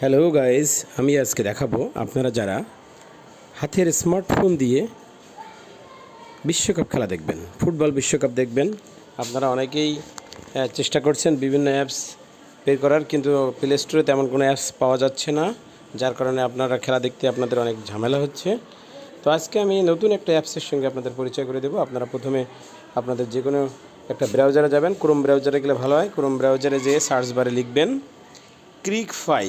Hello guys, আমি আজকে দেখাবো আপনারা যারা হাতের স্মার্টফোন দিয়ে বিশ্বকাপ খেলা দেখবেন, ফুটবল বিশ্বকাপ দেখবেন। আপনারা অনেকেই চেষ্টা করছেন বিভিন্ন অ্যাপস বের করার, কিন্তু প্লে স্টোরে তেমন কোনো অ্যাপস পাওয়া যাচ্ছে না, যার কারণে আপনারা খেলা দেখতে আপনাদের অনেক ঝামেলা হচ্ছে। তো আজকে আমি নতুন একটা অ্যাপসের সঙ্গে আপনাদের পরিচয় করে দেবো। আপনারা প্রথমে আপনাদের যে কোনো একটা ব্রাউজারে যাবেন, ক্রোম ব্রাউজারে গেলে ভালো হয়। ক্রোম ব্রাউজারে যেয়ে সার্চ বারে লিখবেন ক্রিকফাই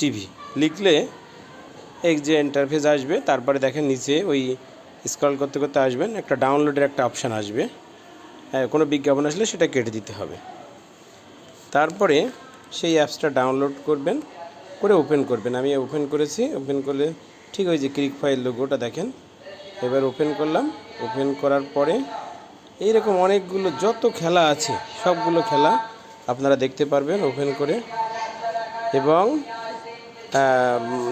টিভি, লিখলে এই যে ইন্টারফেস আসবে। তারপরে দেখেন নিচে ওই স্ক্রল করতে করতে আসবেন, একটা ডাউনলোডের একটা অপশান আসবে। কোনো বিজ্ঞাপন আসলে সেটা কেটে দিতে হবে। তারপরে সেই অ্যাপসটা ডাউনলোড করবেন, করে ওপেন করবেন। আমি ওপেন করেছি। ওপেন করলে ঠিক ওই যে ক্রিকফাই লোগোটা দেখেন। এবার ওপেন করলাম। ওপেন করার পরে এইরকম অনেকগুলো যত খেলা আছে সবগুলো খেলা আপনারা দেখতে পারবেন ওপেন করে, এবং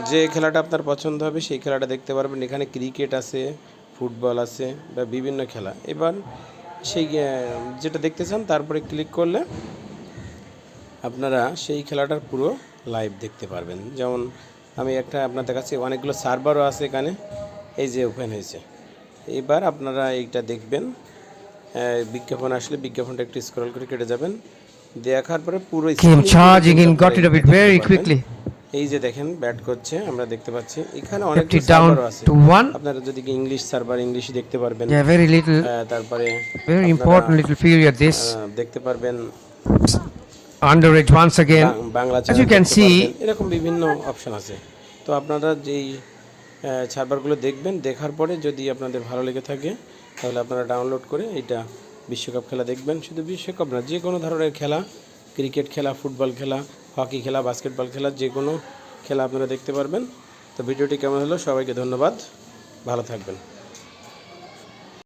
যে খেলাটা আপনার পছন্দ হবে সেই খেলাটা দেখতে পারবেন। এখানে ক্রিকেট আছে, ফুটবল আছে বা বিভিন্ন খেলা। এবার সেই যেটা দেখতে চান তারপরে ক্লিক করলে আপনারা সেই খেলাটার পুরো লাইভ দেখতে পারবেন। যেমন আমি একটা আপনাদের কাছে অনেকগুলো সার্ভারও আছে এখানে, এই যে ওপেন হয়েছে। এবার আপনারা এইটা দেখবেন, বিজ্ঞাপন আসলে বিজ্ঞাপনটা একটু স্ক্রল করে কেটে যাবেন। দেখার পরে পুরো এই যে দেখেন ব্যাট করছে, আমরা দেখতে পাচ্ছি। এখানে অনেক সার্ভার আছে, আপনারা যদি ইংলিশ সার্ভার ইংলিশই দেখতে পারবেন। তারপরে দেখতে পারবেন underage once again Bangla as you can see এরকম বিভিন্ন অপশন আছে। তো আপনারা যেই সার্ভারগুলো দেখবেন, দেখার পরে যদি আপনাদের ভালো লেগে থাকে তাহলে আপনারা ডাউনলোড করে এটা বিশ্বকাপ খেলা দেখবেন। শুধু বিশ্বকাপ না, যে কোনো ধরনের খেলা, ক্রিকেট খেলা, ফুটবল খেলা, হকি খেলা, বাস্কেটবল খেলা, যে কোনো খেলা আপনারা দেখতে পারবেন। তো ভিডিওটি কেমন হলো, সবাইকে ধন্যবাদ, ভালো থাকবেন।